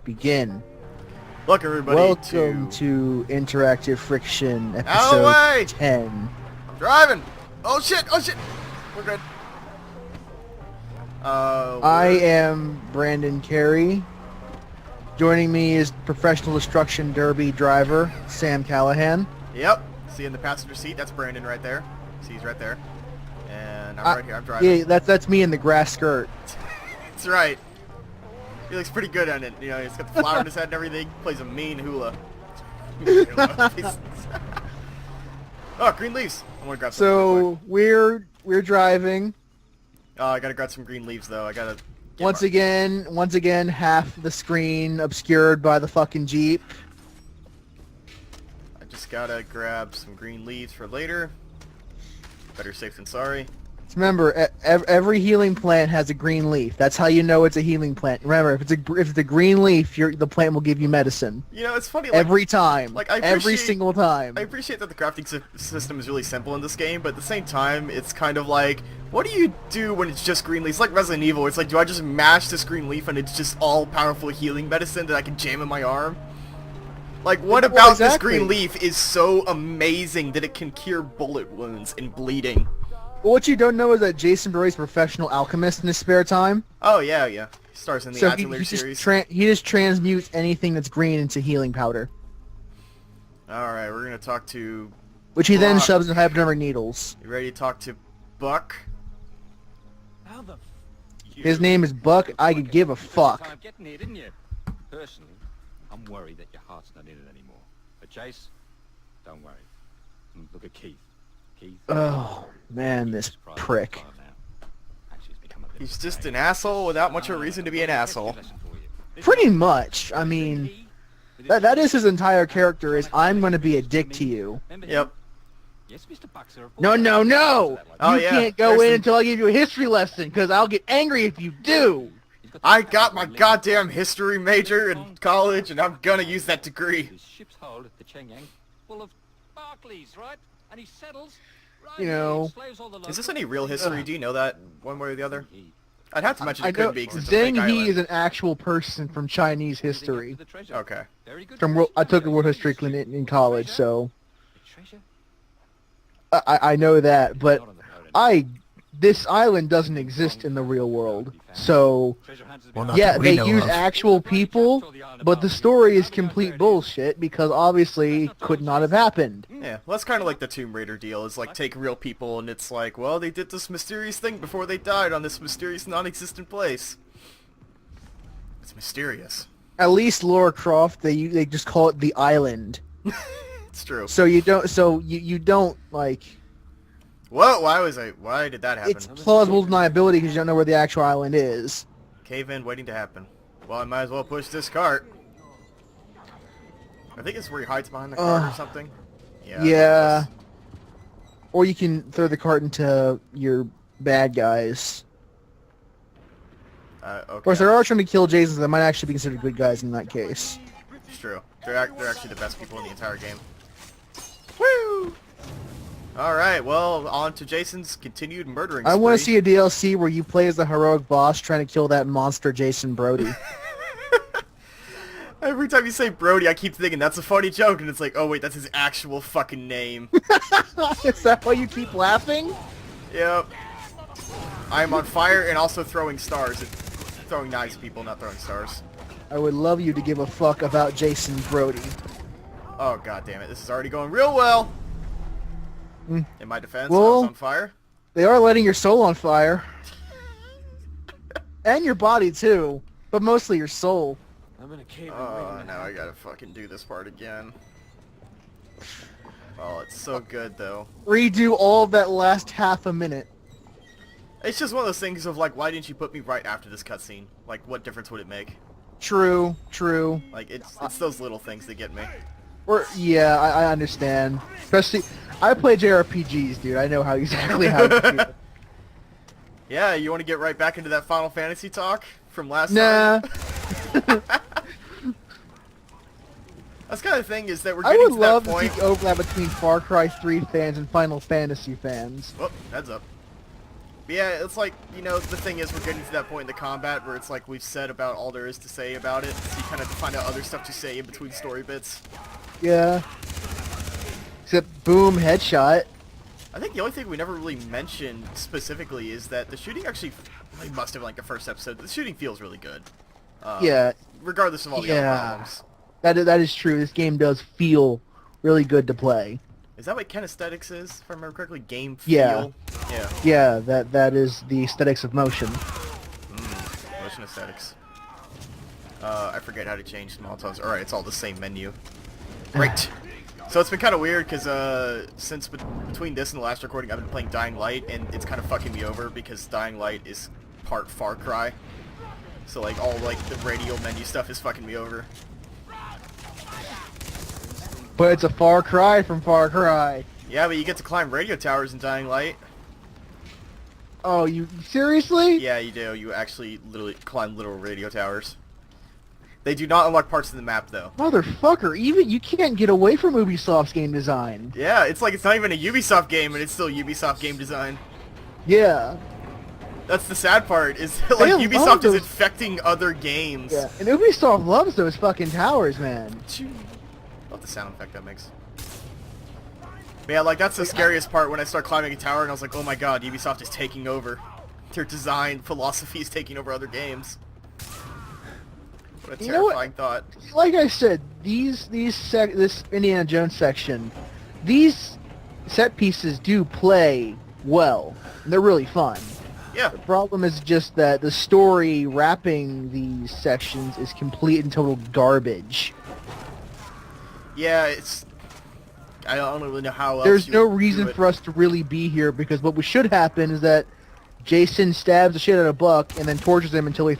begin. Look, everybody. Welcome to Interactive Friction Out of the way! episode 10. I'm driving. Oh shit! Oh shit! We're good. I am Brandon Carey. Joining me is professional destruction derby driver Sam Callahan. Yep. See in the passenger seat. That's Brandon right there. See, he's right there. And I'm right here. I'm driving. Yeah, that's me in the grass skirt. That's right. He looks pretty good on it. You know, he's got the flower in his head and everything. Plays a mean hula. Oh, green leaves. I want to grab some. So we're driving. I gotta grab some green leaves though. I gotta. Once again, half the screen obscured by the fucking Jeep. I just gotta grab some green leaves for later. Better safe than sorry. Remember, every healing plant has a green leaf. That's how you know it's a healing plant. Remember, if it's a green leaf, the plant will give you medicine. You know, it's funny. Like, every time. Like every single time. I appreciate that the crafting system is really simple in this game, but at the same time, it's kind of like, what do you do when it's just green leaves? It's like Resident Evil. It's like, do I just mash this green leaf and it's just all powerful healing medicine that I can jam in my arm? Like, what about this green leaf is so amazing that it can cure bullet wounds and bleeding? Well, what you don't know is that Jason Brody's a professional alchemist in his spare time. Oh, yeah. He stars in the Atelier series. He just transmutes anything that's green into healing powder. Alright, we're gonna talk to... Which he then shoves in hypodermic needles. You ready to talk to Buck? How the His name is Buck. I could give a fuck. Getting here, didn't you? Personally, I'm worried that your heart's not in it anymore. But Chase, don't worry. Look at Keith. Oh, man, this prick. He's just an asshole without much of a reason to be an asshole. Pretty much. I mean, that is his entire character, is I'm going to be a dick to you. Yep. No! Oh, you can't go in until I give you a history lesson, because I'll get angry if you do. I got my goddamn history major in college, and I'm gonna use that degree. Ship's hold at the Chengyang, full of Barclays, right? And he settles. You know. Is this any real history? Do you know that one way or the other? I'd have to mention it couldn't be because it's a Deng fake He island. is an actual person from Chinese history. Okay. I took a world history clinic in college, so I know that. But this island doesn't exist in the real world, so yeah, they use actual people, but the story is complete bullshit because obviously it could not have happened. Yeah, well, that's kind of like the Tomb Raider deal. Is like take real people and it's like, well, they did this mysterious thing before they died on this mysterious non-existent place. It's mysterious. At least Lara Croft, they just call it the island. It's true. So you don't like. Whoa! Why did that happen? It's plausible deniability because you don't know where the actual island is. Cave-in waiting to happen. Well, I might as well push this cart. I think it's where he hides behind the cart or something. Yeah. Or you can throw the cart into your bad guys. Okay. Of course, they are trying to kill Jason, so they might actually be considered good guys in that case. It's true. They're actually the best people in the entire game. Woo! Alright, well, on to Jason's continued murdering spree. I want to see a DLC where you play as the heroic boss trying to kill that monster Jason Brody. Every time you say Brody, I keep thinking that's a funny joke, and it's like, oh wait, that's his actual fucking name. Is that why you keep laughing? Yep. I am on fire and also throwing stars. Throwing knives at people, not throwing stars. I would love you to give a fuck about Jason Brody. Oh god damn it, this is already going real well. In my defense, I Well, was on fire. They are lighting your soul on fire. And your body too, but mostly your soul. I'm in a cave. Oh, now I gotta fucking do this part again. Oh, it's so good though. Redo all of that last half a minute. It's just one of those things of like, why didn't you put me right after this cutscene? Like, what difference would it make? True. Like, it's those little things that get me. Or yeah, I understand. Especially, I play JRPGs, dude. I know exactly how you feel. Yeah, you want to get right back into that Final Fantasy talk from last Nah. time? That's kind of the thing is that we're getting to that point. I would love to see overlap between Far Cry 3 fans and Final Fantasy fans. Oh, heads up. Yeah, it's like, you know, the thing is we're getting to that point in the combat where it's like we've said about all there is to say about it, so you kind of have to find out other stuff to say in between story bits. Yeah. Except, boom, headshot. I think the only thing we never really mentioned specifically is that the shooting actually, we must have like the first episode, the shooting feels really good. Yeah. Regardless of all the other problems. That is true. This game does feel really good to play. Is that what kinesthetics is, if I remember correctly? Game feel? Yeah. Yeah, that is the aesthetics of motion. Motion aesthetics. I forget how to change small tones. Alright, it's all the same menu. Great. So it's been kind of weird, because since between this and the last recording, I've been playing Dying Light, and it's kind of fucking me over, because Dying Light is part Far Cry. So, like, all, like, the radial menu stuff is fucking me over. But it's a far cry from Far Cry. Yeah, but you get to climb radio towers in Dying Light. Oh, you seriously? Yeah, you do. You actually literally climb literal radio towers. They do not unlock parts of the map, though. Motherfucker, even you can't get away from Ubisoft's game design. Yeah, it's like it's not even a Ubisoft game, and it's still Ubisoft game design. Yeah. That's the sad part, is like Ubisoft is infecting other games. Yeah, and Ubisoft loves those fucking towers, man. Love the sound effect that makes. But yeah, like that's the scariest part when I start climbing a tower and I was like, oh my god, Ubisoft is taking over. Their design philosophy is taking over other games. What a terrifying thought. Like I said, this Indiana Jones section, these set pieces do play well. And they're really fun. Yeah. The problem is just that the story wrapping these sections is complete and total garbage. Yeah, it's... I don't really know how else There's no reason for us to really be here, because what should happen is that Jason stabs the shit out of Buck and then tortures him until he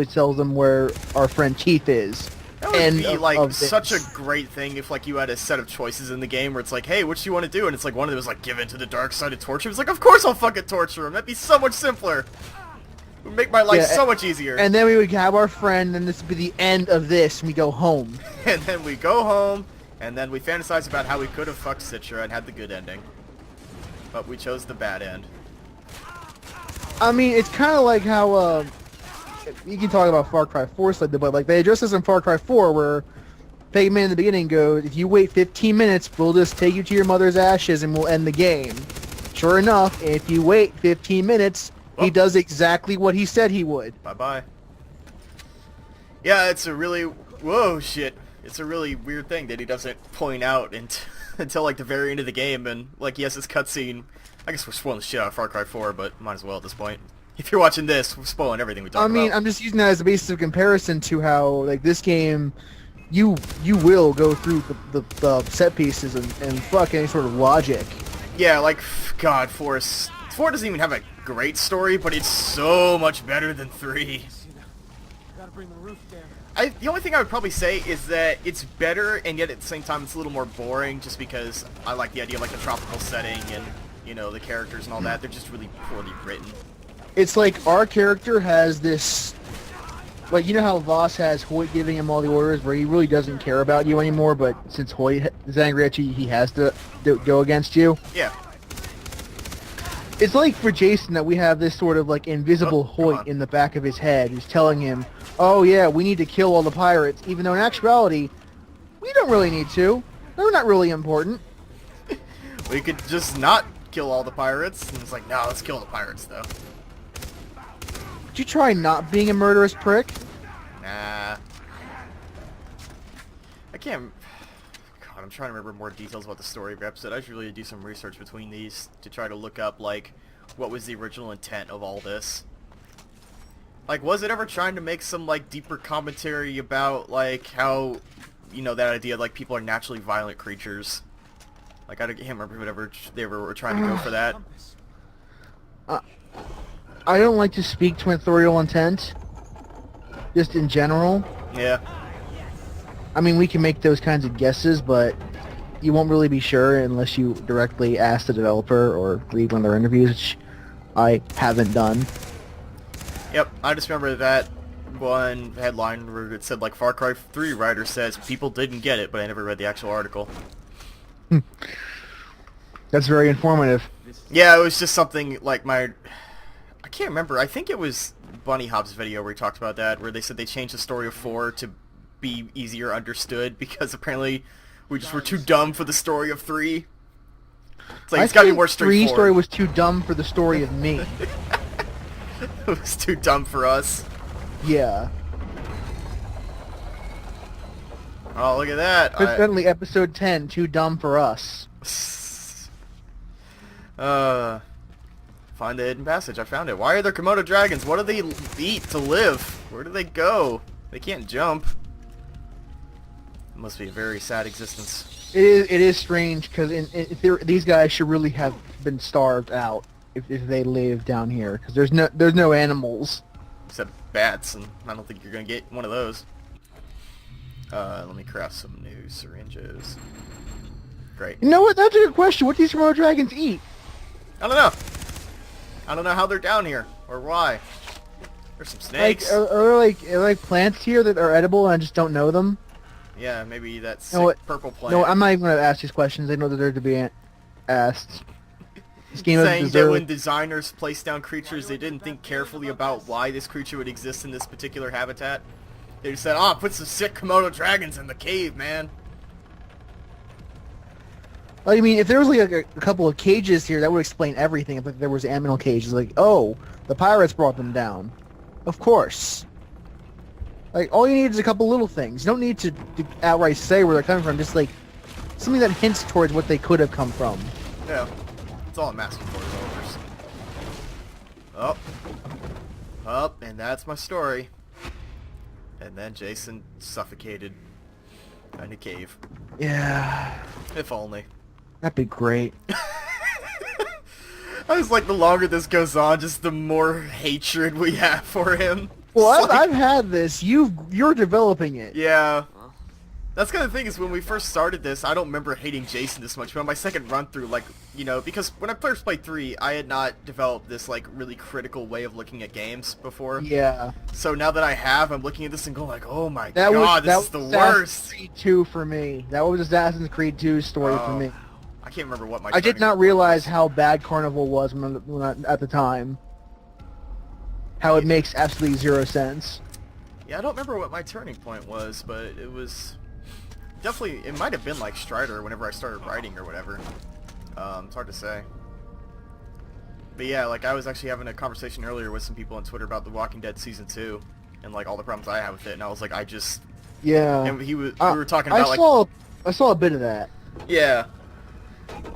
tells him where our friend Keith is. That would be like such a great thing if like you had a set of choices in the game where it's like, hey, what do you want to do? And it's like one of them was like, give in to the dark side and torture him. It's like, of course I'll fucking torture him. That'd be so much simpler. It would make my life so much easier. And then we would have our friend, and this would be the end of this, and we go home. And then we go home, and then we fantasize about how we could have fucked Citra and had the good ending. But we chose the bad end. I mean, it's kind of like how, you can talk about Far Cry 4 slightly, but like they addressed this in Far Cry 4 where Pegman in the beginning goes, if you wait 15 minutes, we'll just take you to your mother's ashes and we'll end the game. Sure enough, if you wait 15 minutes, he does exactly what he said he would. Bye-bye. Yeah, it's a really... Whoa, shit. It's a really weird thing that he doesn't point out until like the very end of the game, and like he has this cutscene. I guess we're spoiling the shit out of Far Cry 4, but might as well at this point. If you're watching this, we're spoiling everything we talk about. I mean, I'm just using that as a basis of comparison to how, like, this game, you will go through the set pieces and fuck any sort of logic. Yeah, like, God, 4 doesn't even have a great story, but it's so much better than 3. Gotta bring the roof down. The only thing I would probably say is that it's better, and yet at the same time it's a little more boring, just because I like the idea of like the tropical setting and, you know, the characters and all that. They're just really poorly written. It's like our character has this, like, you know how Voss has Hoyt giving him all the orders where he really doesn't care about you anymore, but since Hoyt is angry at you, he has to go against you? Yeah. It's like for Jason that we have this sort of like invisible Hoyt in the back of his head who's telling him, oh yeah, we need to kill all the pirates, even though in actuality, we don't really need to. They're not really important. We could just not kill all the pirates. And it's like, no, let's kill the pirates though. Would you try not being a murderous prick? Nah. I can't... God, I'm trying to remember more details about the story of the episode. I should really do some research between these to try to look up, like, what was the original intent of all this. Like, was it ever trying to make some, like, deeper commentary about, like, how, you know, that idea, like, people are naturally violent creatures? Like, I can't remember whatever they were trying to go for that. I don't like to speak to authorial intent, just in general. Yeah. I mean, we can make those kinds of guesses, but you won't really be sure unless you directly ask the developer or read one of their interviews, which I haven't done. Yep, I just remember that one headline where it said, like, Far Cry 3 writer says people didn't get it, but I never read the actual article. That's very informative. Yeah, it was just something like I can't remember. I think it was Bunny Hop's video where he talked about that, where they said they changed the story of 4 to be easier understood because apparently we just were too dumb for the story of 3. It's like, it's gotta be more straightforward. 3 story was too dumb for the story of me. It was too dumb for us. Yeah. Oh, look at that. Coincidentally, episode 10, too dumb for us. Find the hidden passage. I found it. Why are there Komodo dragons? What do they eat to live? Where do they go? They can't jump. It must be a very sad existence. It is strange because these guys should really have been starved out if they live down here because there's no animals except bats, and I don't think you're gonna get one of those. Let me craft some new syringes. Great. You know what? That's a good question. What do these Komodo dragons eat? I don't know. I don't know how they're down here or why. There's some snakes. Like, are there like plants here that are edible and I just don't know them? Yeah, maybe that sick purple plant. No, I'm not even going to ask these questions. I know that they're to be asked. This game saying that when designers placed down creatures, they didn't think carefully about why this creature would exist in this particular habitat. They just said, put some sick Komodo dragons in the cave, man. I mean, if there was like a couple of cages here, that would explain everything. If like, there was animal cages, like, oh, the pirates brought them down. Of course. Like, all you need is a couple little things. You don't need to outright say where they're coming from. Just like something that hints towards what they could have come from. Yeah, that's all I'm asking for, developers. And that's my story. And then Jason suffocated in a cave. Yeah. If only. That'd be great. I was like, the longer this goes on, just the more hatred we have for him. Well, I've had this. You're developing it. Yeah. That's kind of the thing is when we first started this, I don't remember hating Jason this much, but on my second run through, like, you know, because when I first played 3, I had not developed this, like, really critical way of looking at games before. Yeah. So now that I have, I'm looking at this and going like, oh my god, this is the worst. Assassin's Creed 2 for me. That was Assassin's Creed 2's story for me. I can't remember what my I did not realize how bad Carnival was at the time. How it makes absolutely zero sense. Yeah, I don't remember what my turning point was, but it was definitely, it might have been like Strider whenever I started writing or whatever. It's hard to say. But yeah, like I was actually having a conversation earlier with some people on Twitter about The Walking Dead Season 2 and like all the problems I have with it, and I was like, Yeah. And we were talking about I saw a bit of that. Yeah.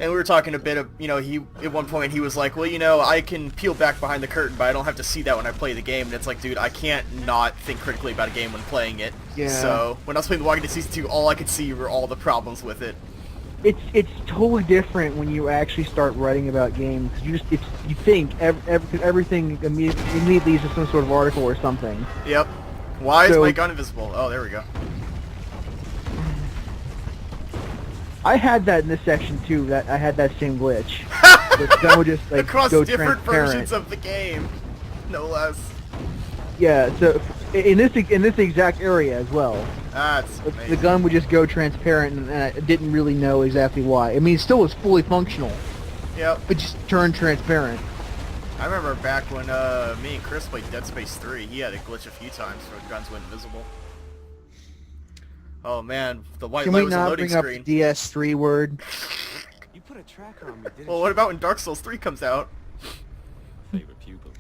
And we were talking a bit of, you know, at one point he was like, well, you know, I can peel back behind the curtain, but I don't have to see that when I play the game. And it's like, dude, I can't not think critically about a game when playing it. Yeah. So when I was playing The Walking Dead Season 2, all I could see were all the problems with it. It's totally different when you actually start writing about games. You think everything immediately leads to some sort of article or something. Yep. Why is my gun invisible? Oh, there we go. I had that in this section too. That I had that same glitch. The gun would just like across go different transparent. versions of the game, no less. Yeah. So in this exact area as well. That's amazing. The gun would just go transparent, and I didn't really know exactly why. I mean, it still was fully functional. Yep. It just turned transparent. I remember back when me and Chris played Dead Space 3, he had a glitch a few times where the guns went invisible. Oh man, the white light was a loading screen. Can we not bring up DS3 word? You put a tracker on me, didn't Well, what about when Dark Souls 3 comes out? Favorite pupil.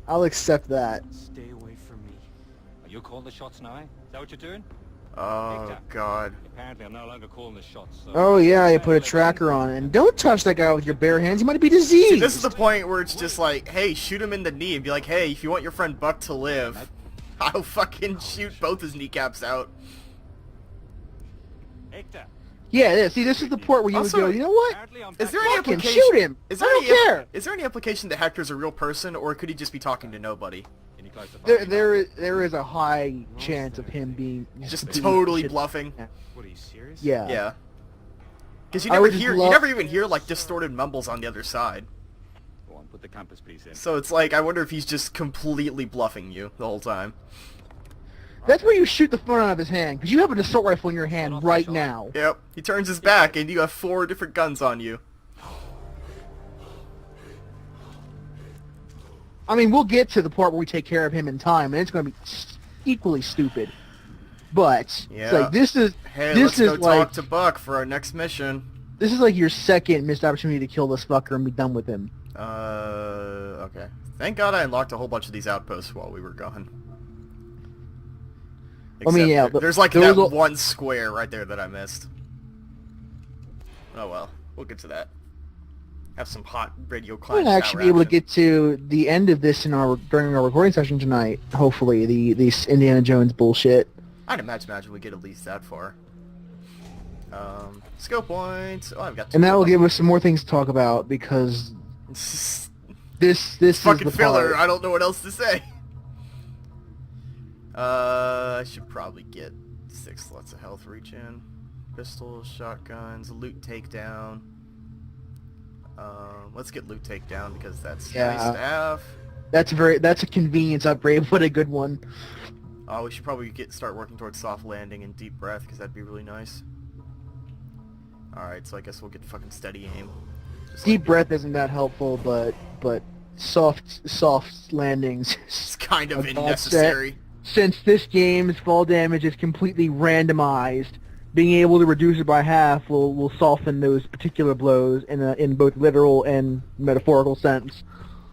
I'll accept that. Stay away from me. Are you calling the shots now? Is that what you're doing? Oh god. Apparently I'm no longer calling the shots. So Oh yeah, you put a tracker on it. And don't touch that guy with your bare hands. He might be diseased. See, this is the point where it's just like, hey, shoot him in the knee and be like, hey, if you want your friend Buck to live, I'll fucking shoot both his kneecaps out. Hector. Yeah, see, this is the part where you Also, would go, you know what? Apparently I'm Is there back. any Fucking implication? shoot him. Is I there don't any care. Is there any implication that Hector's a real person, or could he just be talking to nobody? Any closer, buddy? There is a high chance of him being Just being totally shit. bluffing. What, are you serious? Yeah. Yeah. Because you I never would just hear, you love- never even hear like distorted mumbles on the other side. Go on, put the compass piece in. So it's like, I wonder if he's just completely bluffing you the whole time. That's where you shoot the phone out of his hand, because you have an assault rifle in your hand right now. Yep. He turns his back and you have 4 different guns on you. I mean, we'll get to the part where we take care of him in time, and it's going to be equally stupid. But Yeah. it's like this is Hey, this let's go is like talk to Buck for our next mission. this is like your second missed opportunity to kill this fucker and be done with him. Okay. Thank God I unlocked a whole bunch of these outposts while we were gone. I mean, yeah, but there's like there that was one square right there that I missed. Oh well, we'll get to that. Have some hot radio We're client gonna actually be able to get to the end of this during our recording session tonight. Hopefully, the Indiana Jones bullshit. I'd imagine we get at least that far. Skill points. Oh, I've got. And that will give us some more things to talk about because this is fucking the filler. part. I don't know what else to say. I should probably get 6 slots of health regen, pistols, shotguns, loot takedown. Let's get loot takedown because that's nice to have. That's a convenience upgrade, but a good one. Oh, we should probably start working towards soft landing and deep breath because that'd be really nice. Alright, so I guess we'll get fucking steady aim. Deep breath isn't that helpful, but soft landings. It's kind of Like unnecessary. Since this game's fall damage is completely randomized, being able to reduce it by half will soften those particular blows in both literal and metaphorical sense.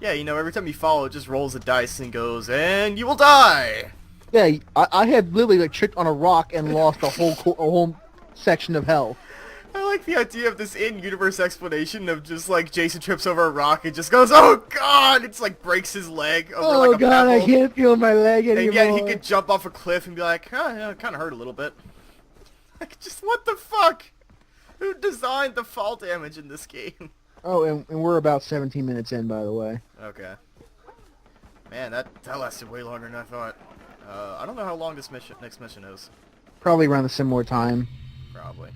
Yeah, you know, every time you fall, it just rolls a dice and goes, and you will die! Yeah, I had literally like tripped on a rock and lost a whole section of health. I like the idea of this in-universe explanation of just like Jason trips over a rock and just goes, "Oh God!" It's like breaks his leg over like a God, pebble. I can't feel my leg anymore. And yet he could jump off a cliff and be like, "Oh, yeah, it kind of hurt a little bit." Like, just what the fuck? Who designed the fall damage in this game? Oh, and we're about 17 minutes in, by the way. Okay. Man, that lasted way longer than I thought. I don't know how long this next mission is. Probably around a similar time. Probably.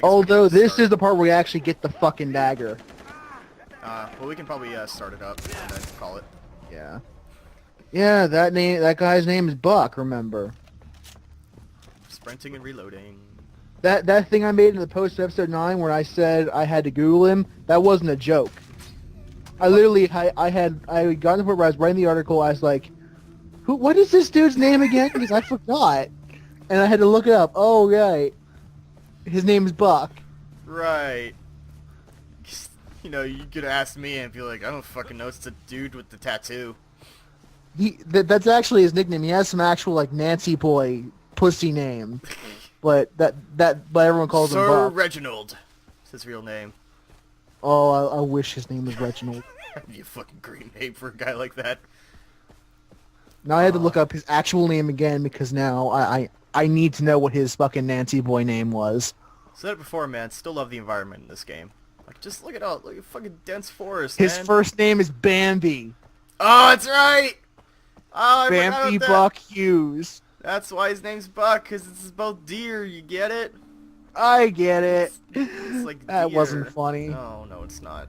Although this is the part where we actually get the fucking dagger. Well, we can probably start it up and then call it. Yeah. Yeah, that guy's name is Buck, remember. Sprinting and reloading. That thing I made in the post episode 9 where I said I had to Google him, that wasn't a joke. I literally I got to the point where I was writing the article, I was like, what is this dude's name again? Because I forgot. And I had to look it up. Oh, right. His name is Buck. Right. You know, you could ask me and be like, I don't fucking know, it's the dude with the tattoo. That's actually his nickname. He has some actual, like, Nancy boy pussy name. But but everyone calls him Sir Buck. Reginald. It's his real name. Oh, I wish his name was Reginald. That'd be a fucking great name for a guy like that. Now I had to look up his actual name again because now I need to know what his fucking Nancy boy name was. Said it before, man. Still love the environment in this game. Like, just look at fucking dense forest. His man. first name is Bambi. Oh, that's right. Oh, I forgot Bambi about that. Buck Hughes. That's why his name's Buck, because it's both deer. You get it? I get it. It's like That deer. wasn't funny. No, it's not.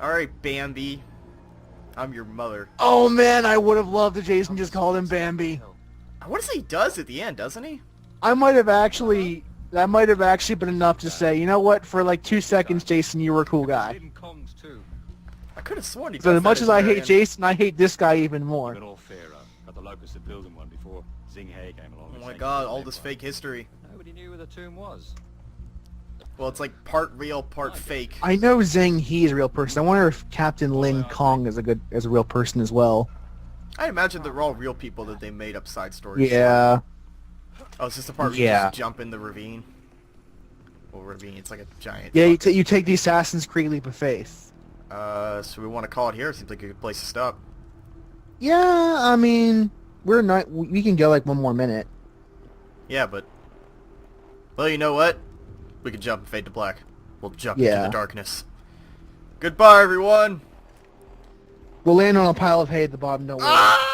All right, Bambi. I'm your mother. Oh man, I would have loved if Jason just called him Bambi. I want to say he does at the end, doesn't he? That might have actually been enough to say, you know what? For like 2 seconds, Jason, you were a cool guy. In Kongs too. I could have sworn he does So as that much at as the I very hate end. Jason, I hate this guy even more. Been all fairer, but the locals had built one before Zing He came along. Oh and my changed god, the all name this for it. fake history. Nobody knew where the tomb was. Well, it's like part real, part fake. I know Zing He is a real person. I wonder if Captain Lin Kong is a real person as well. I imagine they're all real people that they made up side stories. Yeah. Oh, it's just the part where you just jump in the ravine. Well, ravine, it's like a giant. Yeah, bucket. you take the Assassin's Creed leap of faith. So we want to call it here. Seems like a good place to stop. Yeah, I mean, we can go like one more minute. Yeah, but... Well, you know what? We can jump and fade to black. We'll jump into the darkness. Goodbye, everyone! We'll land on a pile of hay at the bottom, don't worry. Ah!